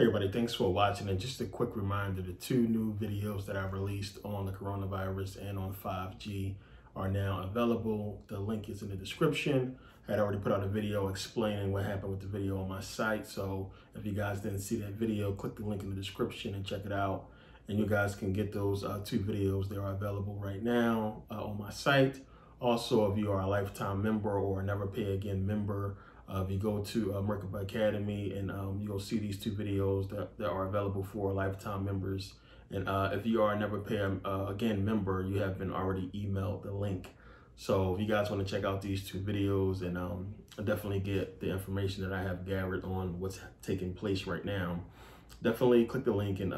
Hey everybody, thanks for watching. And just a quick reminder, the two new videos that I've released on the coronavirus and on 5G are now available. The link is in the description. I had already put out a video explaining what happened with the video on my site. So if you guys didn't see that video, click the link in the description and check it out. And you guys can get those two videos. They are available right now on my site. Also, if you are a lifetime member or a never pay again member, if you go to Merkaba Academy, and you'll see these two videos that are available for lifetime members. And if you are a never pay again member, you have been already emailed the link. So if you guys want to check out these two videos and definitely get the information that I have gathered on what's taking place right now, definitely click the link and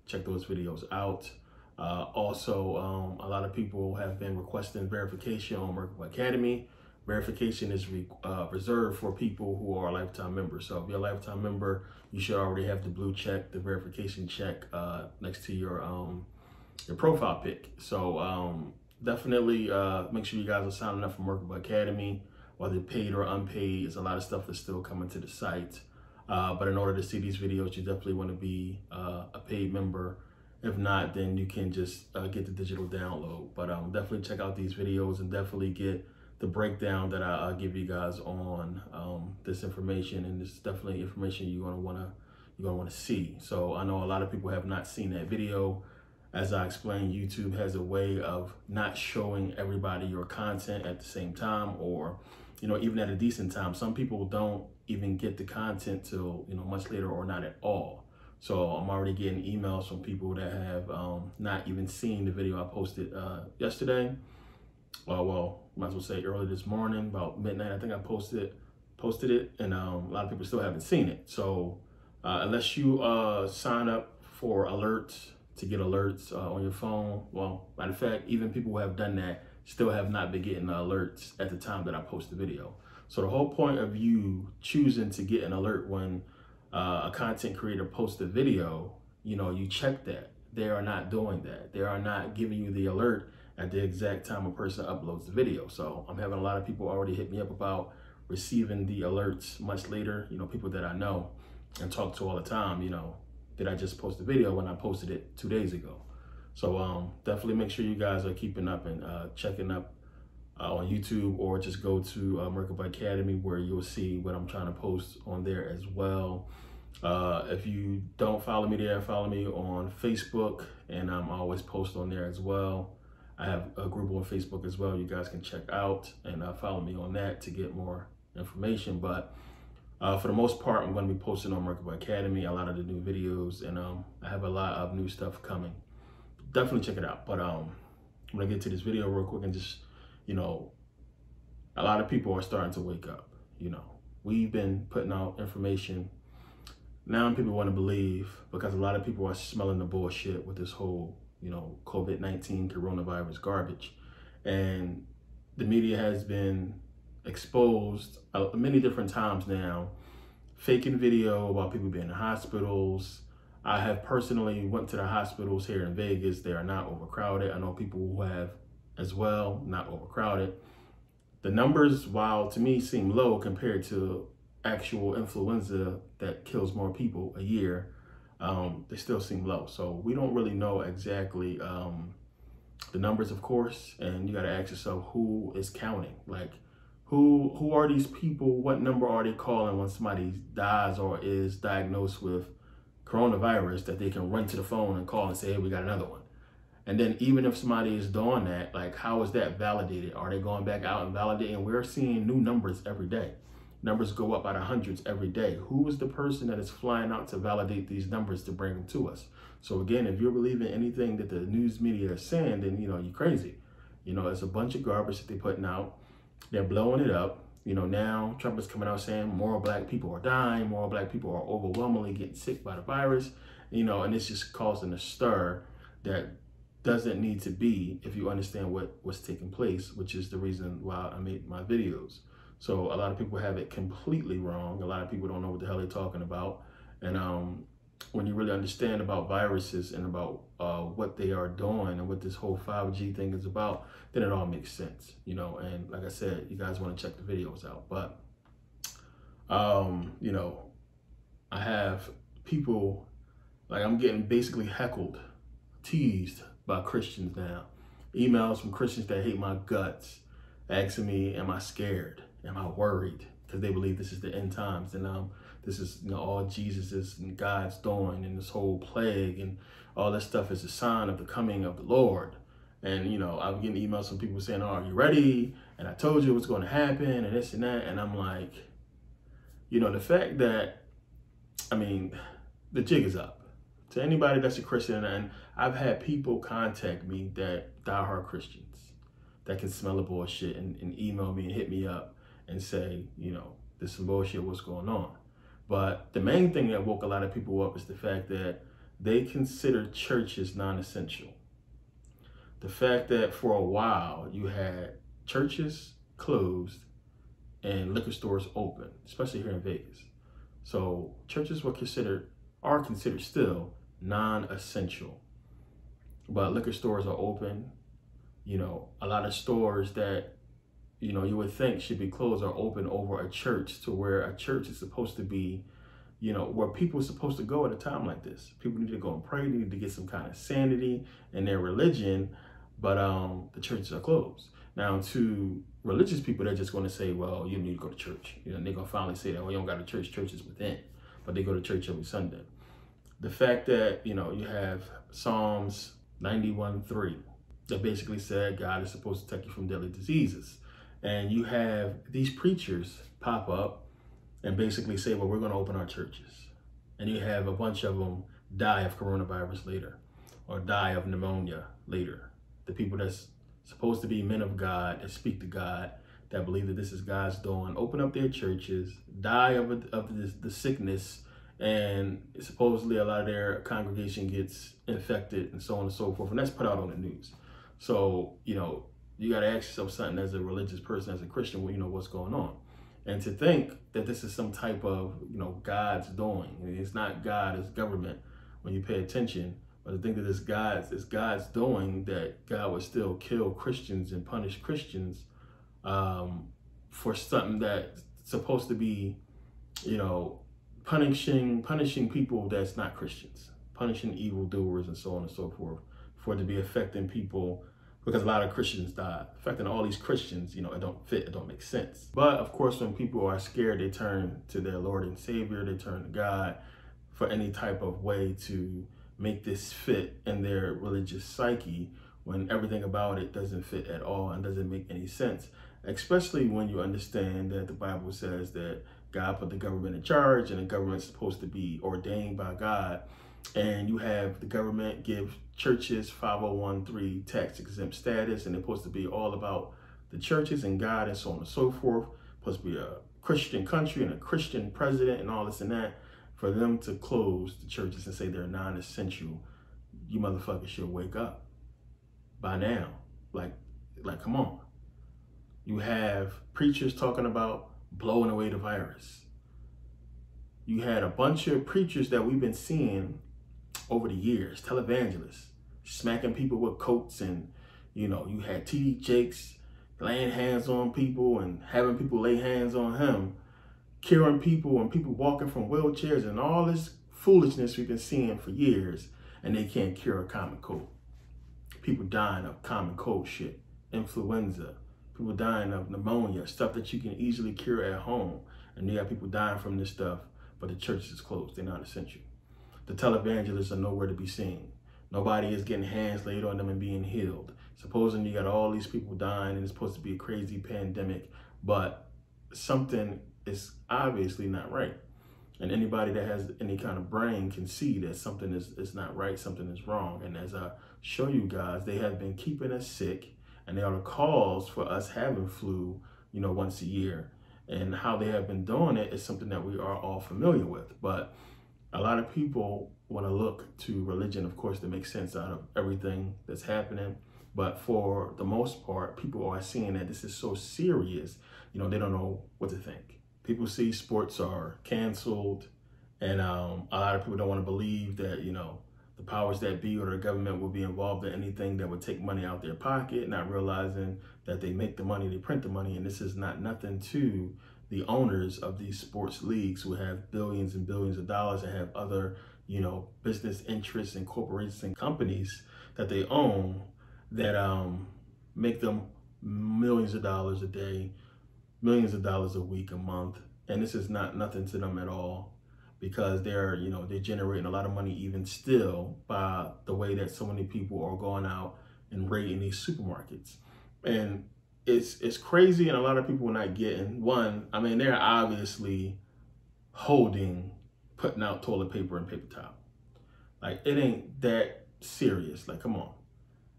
check those videos out. Also, a lot of people have been requesting verification on Merkaba Academy. Verification is reserved for people who are lifetime members. So if you're a lifetime member, you should already have the blue check, the verification check next to your profile pic. So definitely make sure you guys are signing up for Merkaba Academy, whether paid or unpaid. There's a lot of stuff that's still coming to the site. But in order to see these videos, you definitely want to be a paid member. If not, then you can just get the digital download. But definitely check out these videos and definitely get the breakdown that I give you guys on this information, and this is definitely information you're gonna wanna see. So I know a lot of people have not seen that video. As I explained, YouTube has a way of not showing everybody your content at the same time, or even at a decent time. Some people don't even get the content till much later, or not at all. So I'm already getting emails from people that have not even seen the video I posted yesterday. Well, might as well say early this morning, about midnight. I think I posted it, and a lot of people still haven't seen it. So unless you sign up for alerts to get alerts on your phone, well, matter of fact, even people who have done that still have not been getting alerts at the time that I post the video. So the whole point of you choosing to get an alert when a content creator posts a video, you check that. They are not doing that. They are not giving you the alert at the exact time a person uploads the video. So I'm having a lot of people already hit me up about receiving the alerts much later. People that I know and talk to all the time, did I just post the video when I posted it 2 days ago? So definitely make sure you guys are keeping up and checking up on YouTube, or just go to Merkaba Academy, where you'll see what I'm trying to post on there as well. If you don't follow me there, follow me on Facebook, and I always post on there as well. I have a group on Facebook as well you guys can check out, and follow me on that to get more information. But for the most part, I'm going to be posting on Merkaba Academy a lot of the new videos, and I have a lot of new stuff coming. Definitely check it out. But I'm going to get to this video real quick and just, a lot of people are starting to wake up. We've been putting out information. Now people want to believe, because a lot of people are smelling the bullshit with this whole COVID-19 coronavirus garbage. And the media has been exposed many different times now, faking video about people being in hospitals. I have personally went to the hospitals here in Vegas. They are not overcrowded. I know people who have as well, not overcrowded. The numbers, while to me seem low compared to actual influenza that kills more people a year, they still seem low. So we don't really know exactly the numbers, of course, and you got to ask yourself, who is counting? Like, who are these people? What number are they calling when somebody dies or is diagnosed with coronavirus, that they can run to the phone and call and say, hey, we got another one? And then even if somebody is doing that, like, how is that validated? Are they going back out and validating? We're seeing new numbers every day. Numbers go up by the hundreds every day. Who is the person that is flying out to validate these numbers to bring them to us? So again, if you're believing anything that the news media is saying, then you're crazy. It's a bunch of garbage that they're putting out. They're blowing it up. Now Trump is coming out saying more Black people are dying, more Black people are overwhelmingly getting sick by the virus. And it's just causing a stir that doesn't need to be, if you understand what's taking place, which is the reason why I made my videos. So a lot of people have it completely wrong. A lot of people don't know what the hell they're talking about. And when you really understand about viruses and about what they are doing and what this whole 5G thing is about, then it all makes sense, And like I said, you guys want to check the videos out. But, I have people, like I'm getting basically heckled, teased by Christians now. Emails from Christians that hate my guts, asking me, am I scared? Am I worried? Because they believe this is the end times, and this is, you know, all Jesus is and God's doing, and this whole plague and all this stuff is a sign of the coming of the Lord. And, you know, I'm getting emails from people saying, oh, are you ready? And I told you what's going to happen and this and that. And I'm like, you know, the fact that, I mean, the jig is up. To anybody that's a Christian, and I've had people contact me that diehard Christians that can smell the bullshit and email me and hit me up and say, you know, there's some bullshit, what's going on? But the main thing that woke a lot of people up is the fact that they consider churches non-essential. The fact that for a while you had churches closed and liquor stores open, especially here in Vegas. So churches are considered still non-essential, but liquor stores are open. You know, a lot of stores that, you know, you would think should be closed are open over a church, to where a church is supposed to be, you know, where people are supposed to go at a time like this. People need to go and pray, they need to get some kind of sanity in their religion, but the churches are closed. Now, to religious people, they're just going to say, well, you need to go to church. You know, they're going to finally say that, well, you don't got a church, church is within, but they go to church every Sunday. The fact that, you know, you have Psalms 91:3 that basically said God is supposed to protect you from deadly diseases. And you have these preachers pop up and basically say, well, we're going to open our churches. And you have a bunch of them die of coronavirus later, or die of pneumonia later. The people that's supposed to be men of God, that speak to God, that believe that this is God's doing, open up their churches, die of the sickness, and supposedly a lot of their congregation gets infected and so on and so forth. And that's put out on the news. So, you know, you got to ask yourself something as a religious person, as a Christian, well, you know, what's going on? And to think that this is some type of, you know, God's doing. I mean, it's not God, it's government when you pay attention. But to think that it's God's doing, that God would still kill Christians and punish Christians for something that's supposed to be, you know, punishing people that's not Christians, punishing evildoers and so on and so forth, for it to be affecting people, because a lot of Christians died. Affecting all these Christians, you know, it don't make sense. But of course, when people are scared, they turn to their Lord and Savior, they turn to God for any type of way to make this fit in their religious psyche, when everything about it doesn't fit at all and doesn't make any sense. Especially when you understand that the Bible says that God put the government in charge, and the government's supposed to be ordained by God. And you have the government give churches 501(c)(3) tax exempt status, and they're supposed to be all about the churches and God and so on and so forth. Supposed to be a Christian country and a Christian president and all this and that. For them to close the churches and say they're non-essential, you motherfuckers should wake up by now. Like, come on. You have preachers talking about blowing away the virus. You had a bunch of preachers that we've been seeing over the years, televangelists, smacking people with coats, and, you know, you had T.D. Jakes laying hands on people and having people lay hands on him, curing people, and people walking from wheelchairs, and all this foolishness we've been seeing for years, and they can't cure a common cold. People dying of common cold shit, influenza, people dying of pneumonia, stuff that you can easily cure at home. And you have people dying from this stuff, but the church is closed. They're not essential. The televangelists are nowhere to be seen. Nobody is getting hands laid on them and being healed. Supposing you got all these people dying and it's supposed to be a crazy pandemic, but something is obviously not right. And anybody that has any kind of brain can see that something is not right, something is wrong. And as I show you guys, they have been keeping us sick, and they are the cause for us having flu, you know, once a year. And how they have been doing it is something that we are all familiar with. But a lot of people want to look to religion, of course, to make sense out of everything that's happening. But for the most part, people are seeing that this is so serious, you know, they don't know what to think. People see sports are canceled, and a lot of people don't want to believe that, you know, the powers that be or the government will be involved in anything that would take money out their pocket, not realizing that they make the money, they print the money, and this is not nothing to the owners of these sports leagues who have billions and billions of dollars and have other, you know, business interests and corporations and companies that they own that make them millions of dollars a day, millions of dollars a week, a month. And this is not nothing to them at all, because they're, you know, they're generating a lot of money even still by the way that so many people are going out and raiding these supermarkets. And it's crazy, and a lot of people are not getting. One, I mean, they're obviously putting out toilet paper and paper towel. Like, it ain't that serious. Like, come on.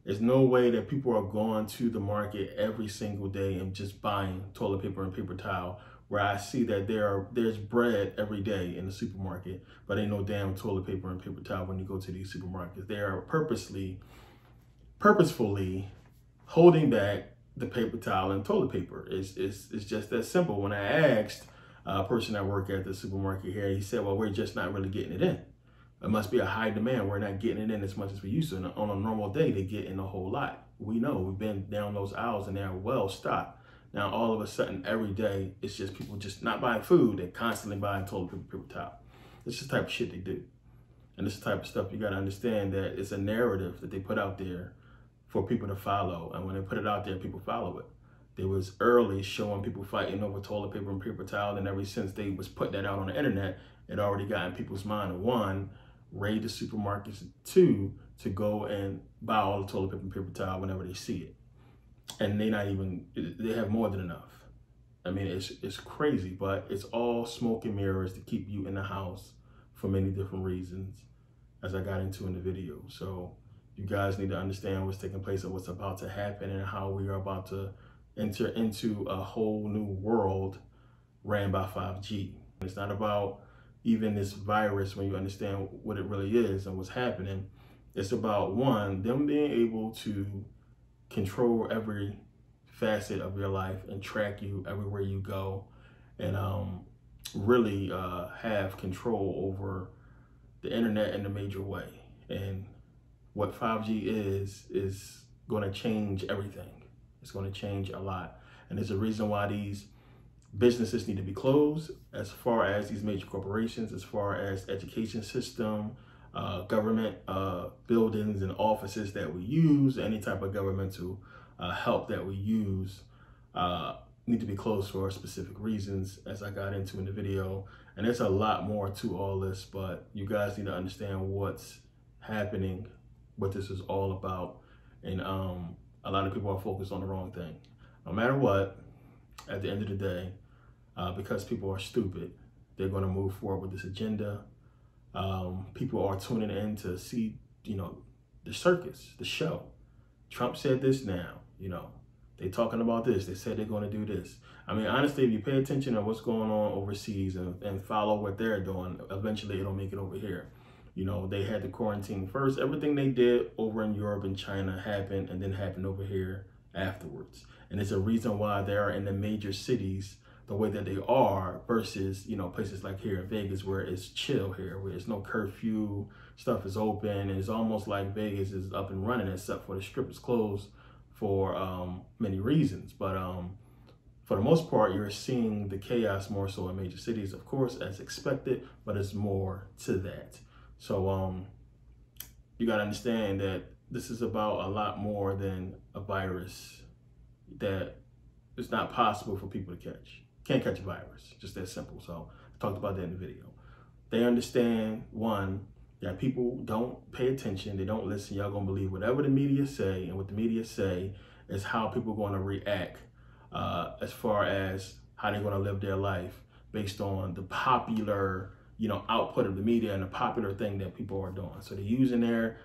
There's no way that people are going to the market every single day and just buying toilet paper and paper towel, where I see that there's bread every day in the supermarket, but ain't no damn toilet paper and paper towel when you go to these supermarkets. They are purposefully holding back the paper towel and toilet paper. It's just that simple. When I asked a person that worked at the supermarket here, he said, well, we're just not really getting it in. It must be a high demand. We're not getting it in as much as we used to. And on a normal day, they get in a whole lot. We know, we've been down those aisles and they're well stocked. Now, all of a sudden, every day, it's just people just not buying food. They're constantly buying toilet paper, paper towel. This is the type of shit they do. And this is the type of stuff you got to understand, that it's a narrative that they put out there for people to follow. And when they put it out there, people follow it. They was early showing people fighting over toilet paper and paper towel. And ever since they was putting that out on the internet, it already got in people's mind of, one, raid the supermarkets, two, to go and buy all the toilet paper and paper towel whenever they see it. And they have more than enough. I mean, it's crazy, but it's all smoke and mirrors to keep you in the house for many different reasons, as I got into in the video. So you guys need to understand what's taking place and what's about to happen, and how we are about to enter into a whole new world ran by 5G. It's not about even this virus, when you understand what it really is and what's happening. It's about, one, them being able to control every facet of your life and track you everywhere you go, and really have control over the internet in a major way. And what 5G is going to change everything. It's going to change a lot. And there's a reason why these businesses need to be closed, as far as these major corporations, as far as education system, government buildings and offices that we use, any type of governmental help that we use need to be closed for specific reasons, as I got into in the video. And there's a lot more to all this, but you guys need to understand what's happening, what this is all about. And a lot of people are focused on the wrong thing. No matter what, at the end of the day, because people are stupid, they're going to move forward with this agenda. People are tuning in to see, you know, the circus, the show. Trump said this now, you know, they talking about this. They said they're going to do this. I mean, honestly, if you pay attention to what's going on overseas and follow what they're doing, eventually it'll make it over here. You know, they had the quarantine first. Everything they did over in Europe and China happened, and then happened over here afterwards. And there's a reason why they are in the major cities the way that they are, versus, you know, places like here in Vegas, where it's chill here, where there's no curfew, stuff is open, and it's almost like Vegas is up and running, except for the strip is closed for many reasons. But for the most part, you're seeing the chaos more so in major cities, of course, as expected, but it's more to that. So you got to understand that this is about a lot more than a virus that it's not possible for people to catch. Can't catch a virus, just that simple. So I talked about that in the video. They understand, one, that people don't pay attention, they don't listen. Y'all gonna believe whatever the media say, and what the media say is how people are gonna react as far as how they're gonna live their life based on the popular, you know, output of the media and the popular thing that people are doing. So they're using their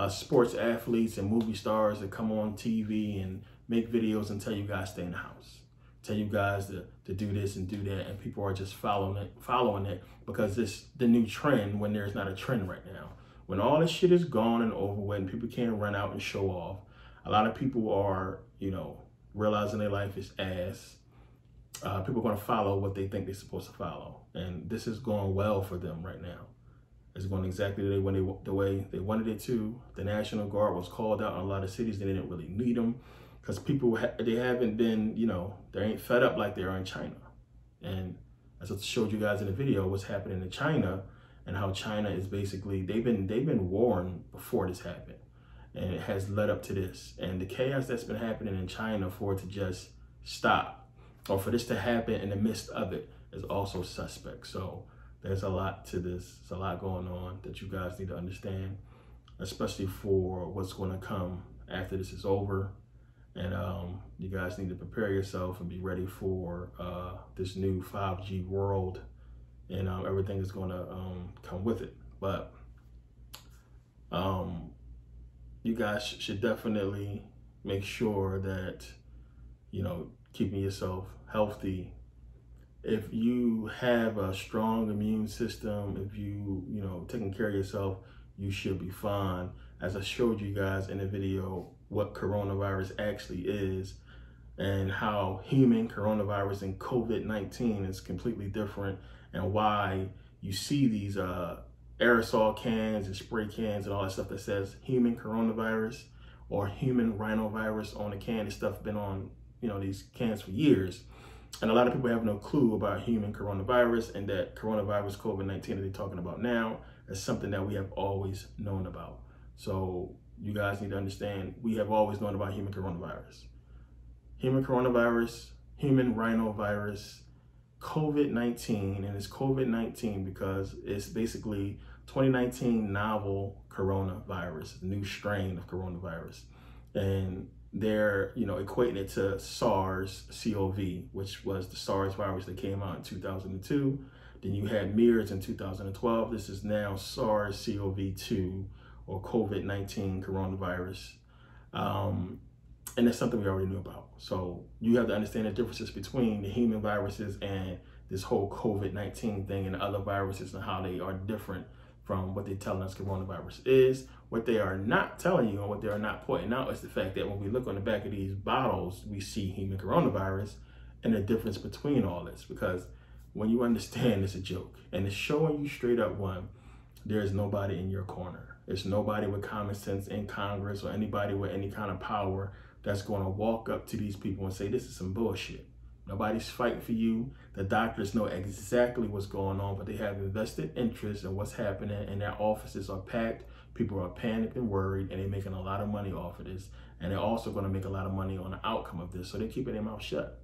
sports athletes and movie stars that come on TV and make videos and tell you guys stay in the house, tell you guys to do this and do that, and people are just following it because it's the new trend when there's not a trend right now. When all this shit is gone and over with and people can't run out and show off, a lot of people are, you know, realizing their life is ass. People are going to follow what they think they're supposed to follow, and this is going well for them right now. It's going exactly the way they wanted it to. The National Guard was called out in a lot of cities. They didn't really need them because people, they haven't been, you know, they ain't fed up like they are in China. And as I showed you guys in the video, what's happening in China and how China is basically, they've been warned before this happened, and it has led up to this. And the chaos that's been happening in China, for it to just stop, or for this to happen in the midst of it, is also suspect. So there's a lot to this. There's a lot going on that you guys need to understand, especially for what's going to come after this is over. And you guys need to prepare yourself and be ready for this new 5G world, and everything is going to come with it. But you guys should definitely make sure that, you know, keeping yourself healthy. If you have a strong immune system, if you know, taking care of yourself, you should be fine. As I showed you guys in the video what coronavirus actually is, and how human coronavirus and COVID-19 is completely different, and why you see these aerosol cans and spray cans and all that stuff that says human coronavirus or human rhinovirus on the can. This stuff been on, you know, these cans for years. And a lot of people have no clue about human coronavirus, and that coronavirus, COVID-19 that they're talking about now, is something that we have always known about. So you guys need to understand, we have always known about human coronavirus. Human coronavirus, human rhinovirus, COVID-19, and it's COVID-19 because it's basically 2019 novel coronavirus, new strain of coronavirus. And they're, you know, equating it to SARS-CoV, which was the SARS virus that came out in 2002. Then you had MERS in 2012. This is now SARS-CoV-2, or COVID-19 coronavirus. And that's something we already knew about. So you have to understand the differences between the human viruses and this whole COVID-19 thing, and the other viruses, and how they are different from what they're telling us coronavirus is. What they are not telling you, and what they are not pointing out, is the fact that when we look on the back of these bottles, we see human coronavirus, and the difference between all this. Because when you understand, it's a joke, and it's showing you straight up, one, there's nobody in your corner. There's nobody with common sense in Congress, or anybody with any kind of power that's going to walk up to these people and say, this is some bullshit. Nobody's fighting for you. The doctors know exactly what's going on, but they have invested interest in what's happening, and their offices are packed. People are panicked and worried, and they're making a lot of money off of this. And they're also going to make a lot of money on the outcome of this, so they're keeping their mouth shut.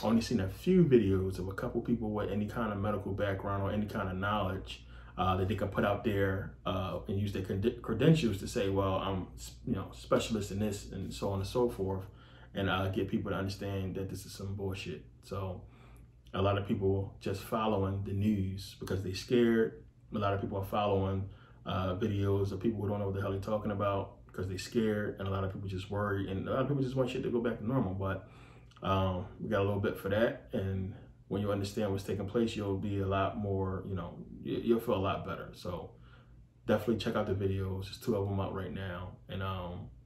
Only seen a few videos of a couple people with any kind of medical background or any kind of knowledge that they can put out there and use their credentials to say, well, I'm, you know, specialist in this, and so on and so forth, and get people to understand that this is some bullshit. So a lot of people just following the news because they're scared. A lot of people are following videos of people who don't know what the hell they're talking about because they're scared, and a lot of people just worry, and a lot of people just want shit to go back to normal. But we got a little bit for that, and when you understand what's taking place, you'll be a lot more, you know, you'll feel a lot better. So definitely check out the videos. There's 2 of them out right now. And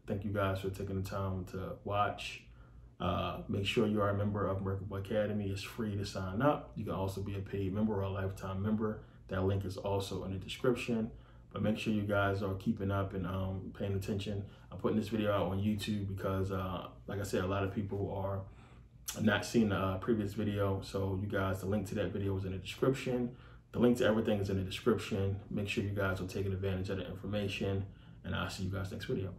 thank you guys for taking the time to watch. Make sure you are a member of Merkable Academy. It's free to sign up. You can also be a paid member or a lifetime member. That link is also in the description. But make sure you guys are keeping up and paying attention. I'm putting this video out on YouTube because, like I said, a lot of people are not seeing the previous video. So you guys, the link to that video is in the description. The link to everything is in the description. Make sure you guys are taking advantage of the information, and I'll see you guys next video.